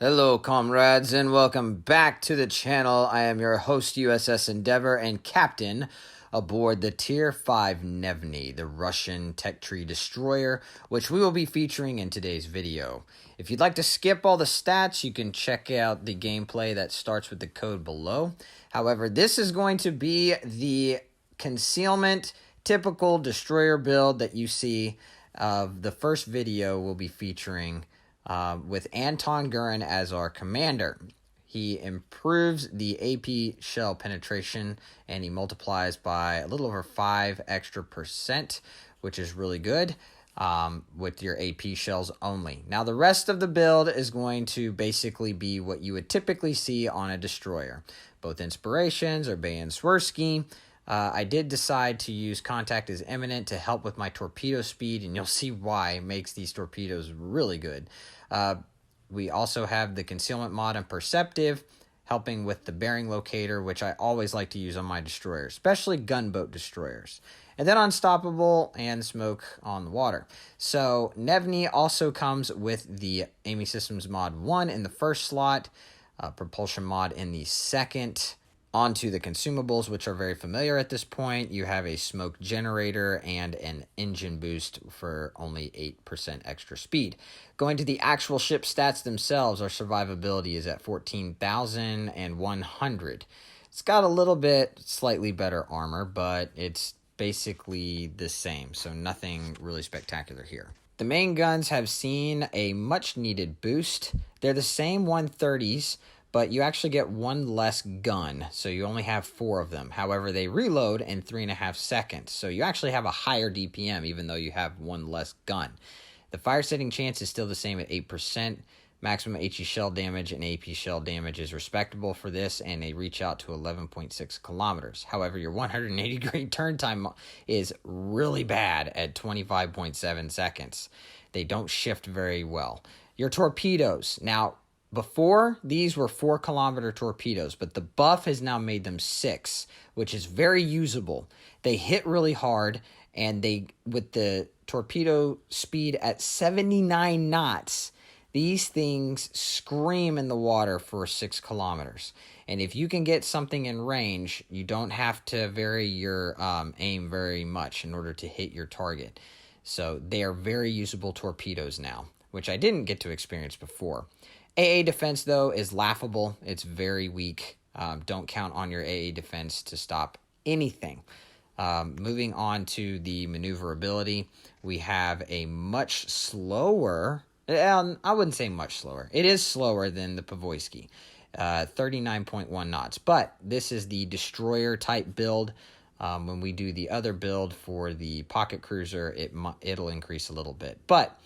Hello, comrades, and welcome back to the channel. I am your host, USS Endeavor, and captain aboard the Tier 5 Gnevny, the Russian tech tree destroyer, which we will be featuring in today's video. If you'd like to skip all the stats, you can check out the gameplay that starts with the code below. However, this is going to be the Concealment typical destroyer build that you see. The first video will be featuring with Anton Gurin as our commander. He improves the AP shell penetration, and he multiplies by a little over 5 extra percent, which is really good with your AP shells only. Now, the rest of the build is going to basically be what you would typically see on a destroyer. Both inspirations are Bayan Swirsky. I did decide to use Contact is Imminent to help with my torpedo speed, and you'll see why it makes these torpedoes really good. We also have the Concealment mod and Perceptive, helping with the bearing locator, which I always like to use on my destroyers, especially gunboat destroyers. And then Unstoppable and Smoke on the water. So Gnevny also comes with the aiming systems mod 1 in the first slot, propulsion mod in the second. Onto the consumables, which are very familiar at this point. You have a smoke generator and an engine boost for only 8% extra speed. Going to the actual ship stats themselves, our survivability is at 14,100. It's got a little bit slightly better armor, but it's basically the same, so nothing really spectacular here. The main guns have seen a much needed boost. They're the same 130s, but you actually get one less gun, so you only have 4 of them. However, they reload in 3.5 seconds, so you actually have a higher DPM even though you have one less gun. The fire setting chance is still the same at 8%. Maximum HE shell damage and AP shell damage is respectable for this, and they reach out to 11.6 kilometers. However, your 180-degree turn time is really bad at 25.7 seconds. They don't shift very well. Your torpedoes. Now, before, these were 4-kilometer torpedoes, but the buff has now made them 6, which is very usable. They hit really hard, and they, with the torpedo speed at 79 knots, these things scream in the water for 6 kilometers. And if you can get something in range, you don't have to vary your aim very much in order to hit your target. So they are very usable torpedoes now, which I didn't get to experience before. AA defense, though, is laughable. It's very weak. Don't count on your AA defense to stop anything. Moving on to the maneuverability, we have a much slower, I wouldn't say much slower. It is slower than the Pavoisky, 39.1 knots. But this is the destroyer-type build. When we do the other build for the pocket cruiser, it'll increase a little bit. But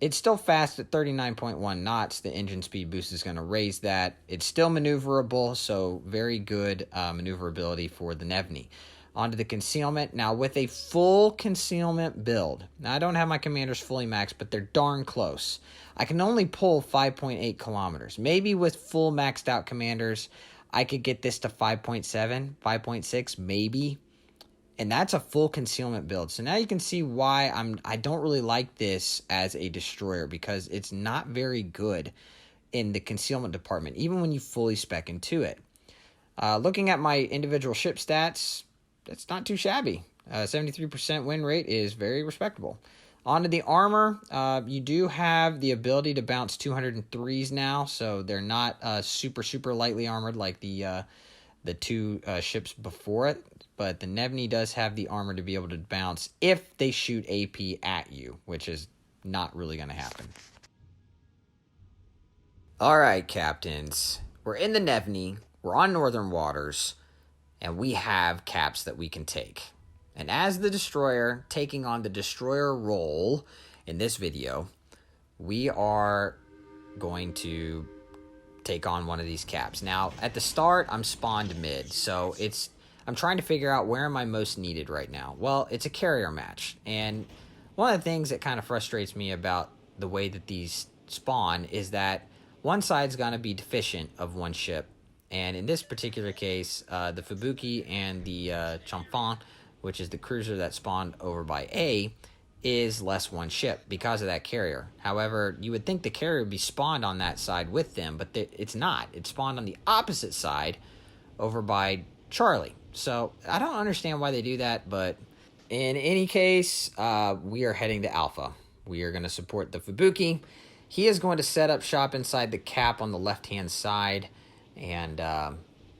it's still fast at 39.1 knots. The engine speed boost is going to raise that. It's still maneuverable, so very good maneuverability for the Gnevny. Onto the concealment. Now, with a full concealment build, now I don't have my commanders fully maxed, but they're darn close. I can only pull 5.8 kilometers. Maybe with full maxed out commanders, I could get this to 5.7, 5.6, maybe. And that's a full concealment build. So now you can see why I don't really like this as a destroyer, because it's not very good in the concealment department, even when you fully spec into it. Looking at my individual ship stats, that's not too shabby. 73% win rate is very respectable. Onto the armor, you do have the ability to bounce 203s now, so they're not super lightly armored like the 2 ships before it. But the Gnevny does have the armor to be able to bounce if they shoot AP at you, which is not really going to happen. All right, captains. We're in the Gnevny, we're on northern waters, and we have caps that we can take. And as the destroyer, taking on the destroyer role in this video, we are going to take on one of these caps. Now, at the start, I'm spawned mid, so I'm trying to figure out where am I most needed right now. Well, it's a carrier match, and one of the things that kind of frustrates me about the way that these spawn is that one side's going to be deficient of one ship, and in this particular case, the Fubuki and the Chamfon, which is the cruiser that spawned over by A, is less one ship because of that carrier. However, you would think the carrier would be spawned on that side with them, but it's not. It's spawned on the opposite side over by Charlie. So I don't understand why they do that, but in any case, we are heading to Alpha. We are going to support the Fubuki. He is going to set up shop inside the cap on the left-hand side, and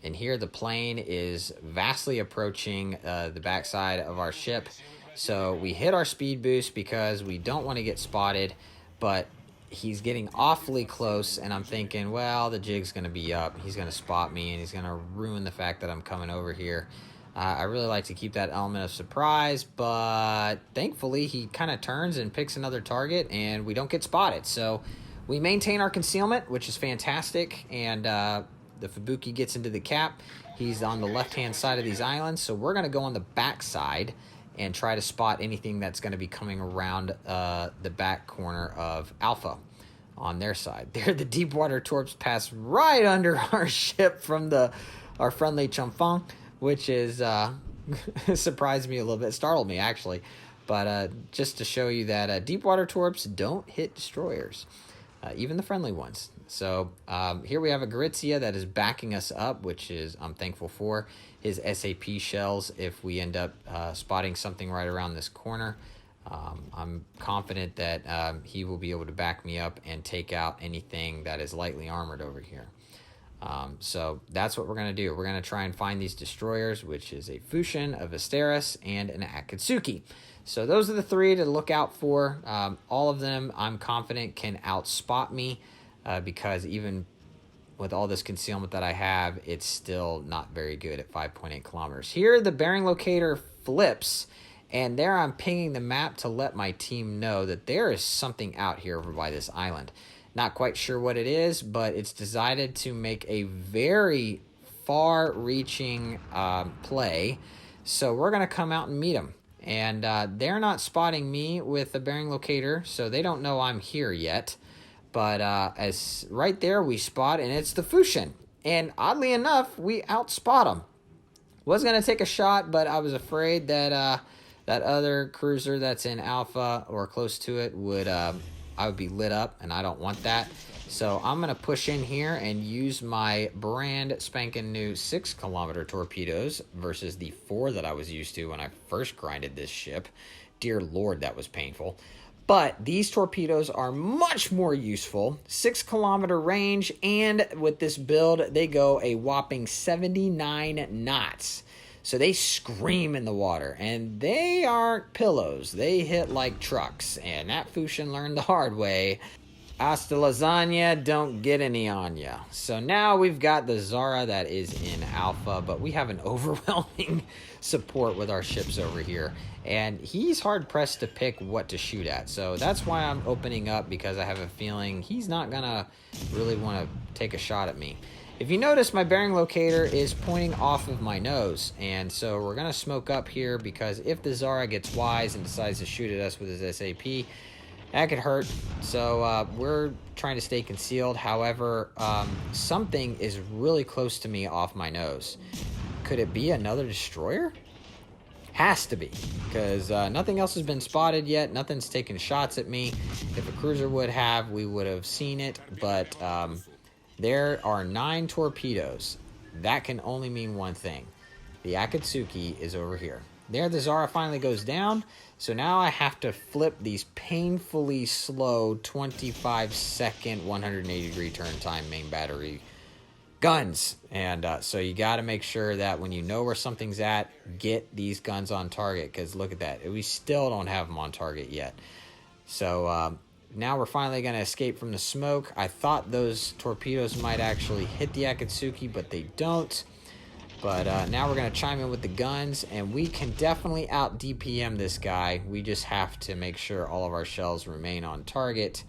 here the plane is vastly approaching the backside of our ship. So we hit our speed boost because we don't want to get spotted, but he's getting awfully close, and I'm thinking, well, the jig's going to be up. He's going to spot me, and he's going to ruin the fact that I'm coming over here. I really like to keep that element of surprise, but thankfully he kind of turns and picks another target, and we don't get spotted. So we maintain our concealment, which is fantastic, and the Fubuki gets into the cap. He's on the left-hand side of these islands, so we're going to go on the back side and try to spot anything that's going to be coming around the back corner of Alpha on their side. There, the deep water torps pass right under our ship from our friendly Chumfang, which is surprised me a little bit, startled me actually. But just to show you that deep water torps don't hit destroyers, even the friendly ones. So here we have a Garitzia that is backing us up, which is I'm thankful for. His SAP shells, if we end up spotting something right around this corner, I'm confident that he will be able to back me up and take out anything that is lightly armored over here. So that's what we're going to do. We're going to try and find these destroyers, which is a Fushin, a Visteris, and an Akatsuki. So those are the three to look out for. All of them, I'm confident, can outspot me because even with all this concealment that I have, it's still not very good at 5.8 kilometers. Here, the bearing locator flips, and there I'm pinging the map to let my team know that there is something out here over by this island. Not quite sure what it is, but it's decided to make a very far-reaching play. So we're going to come out and meet them. And they're not spotting me with the bearing locator, so they don't know I'm here yet. But as right there we spot, and it's the Fushin. And oddly enough, we outspot them. Was going to take a shot, but I was afraid that that other cruiser that's in Alpha or close to it would I would be lit up, and I don't want that. So I'm going to push in here and use my brand spanking new 6-kilometer torpedoes versus the 4 that I was used to when I first grinded this ship. Dear Lord, that was painful. But these torpedoes are much more useful. 6-kilometer range, and with this build, they go a whopping 79 knots. So they scream in the water, and they aren't pillows. They hit like trucks, and that Fushin learned the hard way. Hasta lasagna, don't get any on ya. So now we've got the Zara that is in Alpha, but we have an overwhelming support with our ships over here. And he's hard-pressed to pick what to shoot at. So that's why I'm opening up, because I have a feeling he's not going to really want to take a shot at me. If you notice, my bearing locator is pointing off of my nose. And so we're going to smoke up here, because if the Zara gets wise and decides to shoot at us with his SAP, that could hurt. So we're trying to stay concealed. However, something is really close to me off my nose. Could it be another destroyer? Has to be, because nothing else has been spotted yet. Nothing's taken shots at me. If a cruiser would have, we would have seen it. But there are 9 torpedoes. That can only mean one thing. The Akatsuki is over here. There, the Zara finally goes down. So now I have to flip these painfully slow 25-second 180-degree turn time main battery guns. And so you got to make sure that when you know where something's at, get these guns on target, because look at that. We still don't have them on target yet. So now we're finally going to escape from the smoke. I thought those torpedoes might actually hit the Akatsuki, but they don't. But now we're going to chime in with the guns, and we can definitely out DPM this guy. We just have to make sure all of our shells remain on target.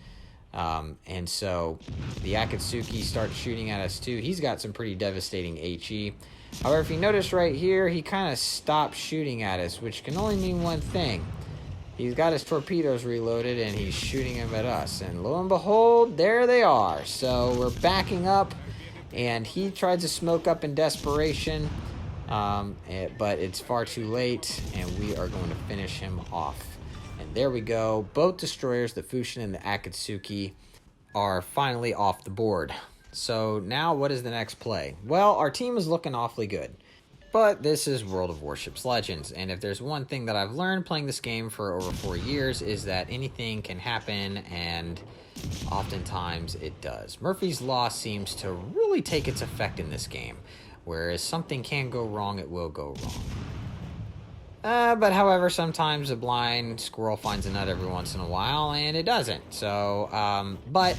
And so the Akatsuki starts shooting at us too. He's got some pretty devastating HE. However, if you notice right here, he kind of stopped shooting at us, which can only mean one thing. He's got his torpedoes reloaded, and he's shooting them at us. And lo and behold, there they are. So we're backing up. And he tried to smoke up in desperation, but it's far too late, and we are going to finish him off. And there we go. Both destroyers, the Fushin and the Akatsuki, are finally off the board. So now what is the next play? Well, our team is looking awfully good. But this is World of Warships Legends, and if there's one thing that I've learned playing this game for over 4 years is that anything can happen, and oftentimes it does. Murphy's Law seems to really take its effect in this game, whereas something can go wrong, it will go wrong. But however, sometimes a blind squirrel finds a nut every once in a while, and it doesn't. So, but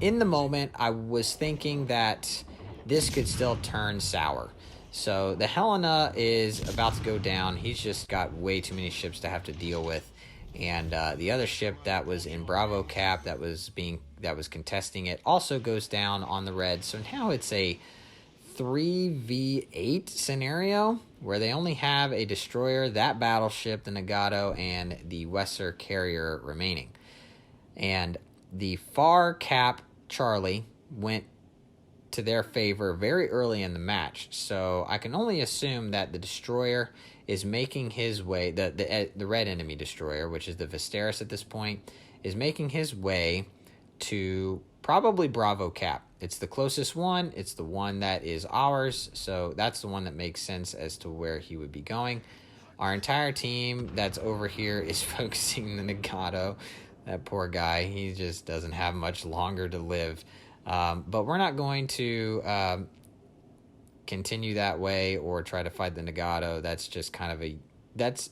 in the moment, I was thinking that this could still turn sour. So the Helena is about to go down. He's just got way too many ships to have to deal with, and the other ship that was in Bravo Cap that was contesting it also goes down on the red. So now it's a 3v8 scenario where they only have a destroyer, that battleship, the Nagato, and the Wesser carrier remaining. And the far Cap Charlie went to their favor very early in the match, so I can only assume that the destroyer is making his way, the red enemy destroyer, which is the Visteris at this point, is making his way to probably Bravo Cap. It's the closest one, it's the one that is ours, so that's the one that makes sense as to where he would be going. Our entire team that's over here is focusing the Nagato. That poor guy, he just doesn't have much longer to live. But we're not going to continue that way or try to fight the Nagato. That's just kind of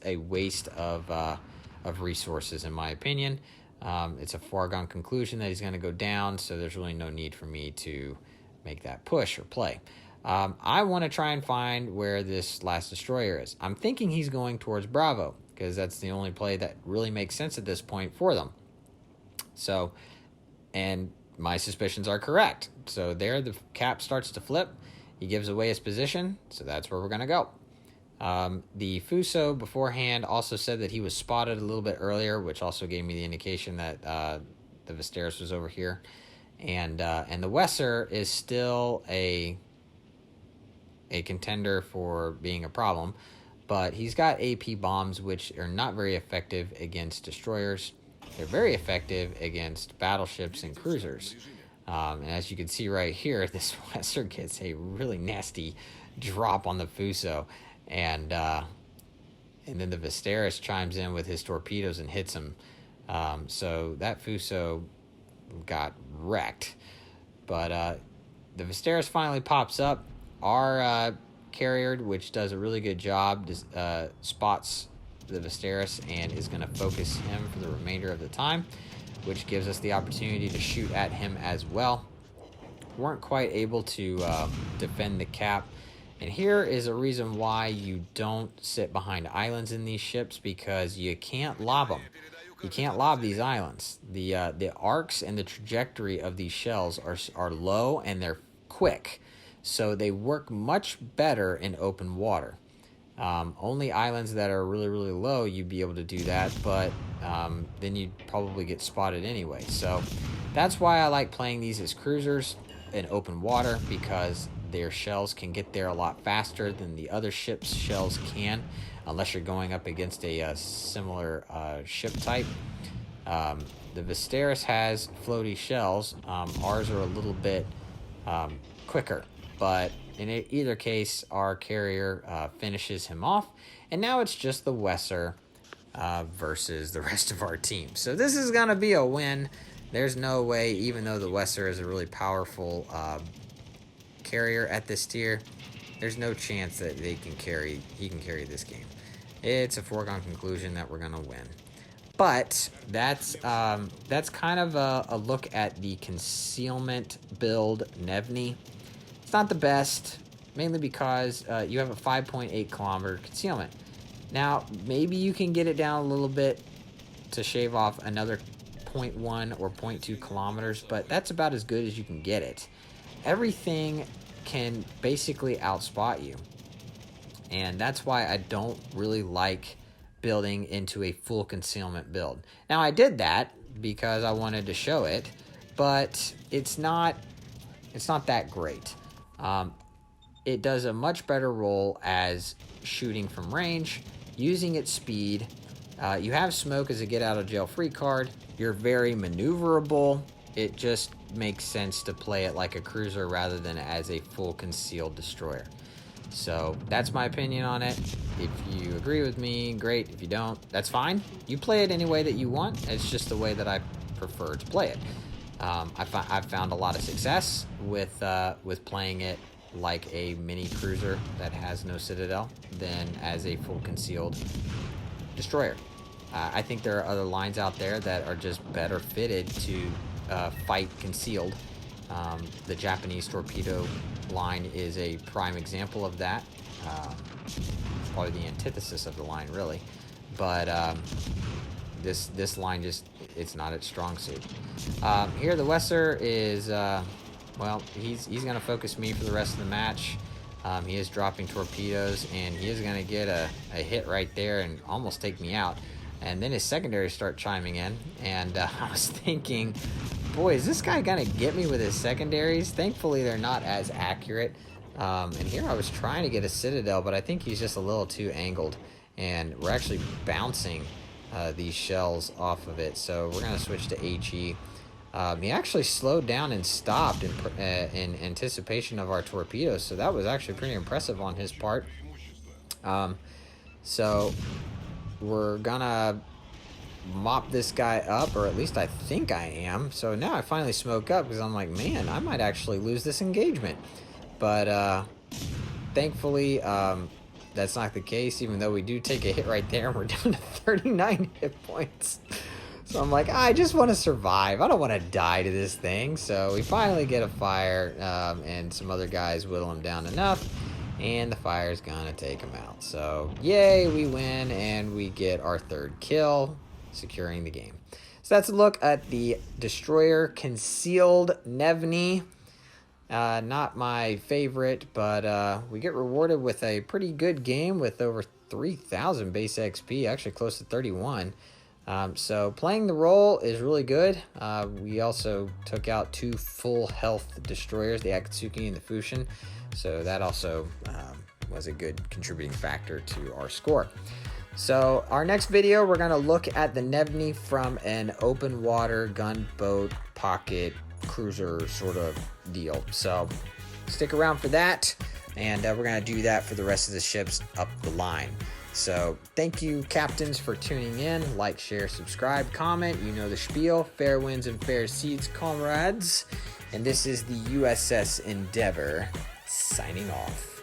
a waste of resources, in my opinion. It's a foregone conclusion that he's going to go down, so there's really no need for me to make that push or play. I want to try and find where this last destroyer is. I'm thinking he's going towards Bravo, because that's the only play that really makes sense at this point for them. So, and my suspicions are correct. So there, the Cap starts to flip. He gives away his position, so that's where we're going to go. The Fuso beforehand also said that he was spotted a little bit earlier, which also gave me the indication that the Visteris was over here. And the Wesser is still a contender for being a problem, but he's got AP bombs, which are not very effective against destroyers. They're very effective against battleships and cruisers. And as you can see right here, this Wesser gets a really nasty drop on the Fuso. And then the Visteris chimes in with his torpedoes and hits him. So that Fuso got wrecked. But the Visteris finally pops up. Our carrier, which does a really good job, spots the Visteris and is going to focus him for the remainder of the time, which gives us the opportunity to shoot at him as well. Weren't quite able to defend the Cap, and here is a reason why you don't sit behind islands in these ships, because you can't lob them. You can't lob these islands. The arcs and the trajectory of these shells are low and they're quick, so they work much better in open water. Only islands that are really, really low, you'd be able to do that, but then you'd probably get spotted anyway. So that's why I like playing these as cruisers in open water, because their shells can get there a lot faster than the other ship's shells can, unless you're going up against a similar ship type. The Visteris has floaty shells. Ours are a little bit quicker, but in either case, our carrier finishes him off, and now it's just the Wesser versus the rest of our team. So this is going to be a win. There's no way, even though the Wesser is a really powerful carrier at this tier, there's no chance that he can carry this game. It's a foregone conclusion that we're going to win. But that's kind of a look at the Concealment build Gnevny. It's not the best, mainly because you have a 5.8 kilometer concealment. Now, maybe you can get it down a little bit to shave off another 0.1 or 0.2 kilometers, but that's about as good as you can get it. Everything can basically outspot you. And that's why I don't really like building into a full concealment build. Now, I did that because I wanted to show it, but it's not that great. It does a much better role as shooting from range, using its speed, You have smoke as a get out of jail free card. You're very maneuverable. It just makes sense to play it like a cruiser rather than as a full concealed destroyer. So that's my opinion on it. If you agree with me, great. If you don't, that's fine. You play it any way that you want. It's just the way that I prefer to play it. I've found a lot of success with playing it like a mini cruiser that has no citadel than as a full concealed destroyer. I think there are other lines out there that are just better fitted to fight concealed. The Japanese torpedo line is a prime example of that. It's probably the antithesis of the line, really. But this line just, it's not its strong suit. Here the Wesser is, well, he's going to focus me for the rest of the match. He is dropping torpedoes, and he is going to get a hit right there and almost take me out. And then his secondaries start chiming in, and I was thinking, boy, is this guy going to get me with his secondaries? Thankfully, they're not as accurate. And here I was trying to get a citadel, but I think he's just a little too angled, and we're actually bouncing these shells off of it. So we're going to switch to HE. He actually slowed down and stopped in anticipation of our torpedoes, so that was actually pretty impressive on his part. So we're gonna mop this guy up, or at least I think I am. So now I finally smoke up because I'm like, man, I might actually lose this engagement. But thankfully, that's not the case, even though we do take a hit right there and we're down to 39 hit points. So I'm like, I just want to survive. I don't want to die to this thing. So we finally get a fire, and some other guys whittle him down enough, and the fire's gonna take him out. So yay, we win, and we get our third kill, securing the game. So that's a look at the destroyer Concealed Gnevny. Not my favorite, but we get rewarded with a pretty good game with over 3,000 base XP, actually close to 31. So playing the role is really good. We also took out 2 full health destroyers, the Akatsuki and the Fushin. So that also was a good contributing factor to our score. So our next video, we're going to look at the Gnevny from an open water gunboat pocket cruiser sort of deal. So stick around for that, and we're going to do that for the rest of the ships up the line. So thank you, captains, for tuning in. Like, share, subscribe, comment. You know the spiel. Fair winds and fair seas, comrades. And this is the USS Endeavor signing off.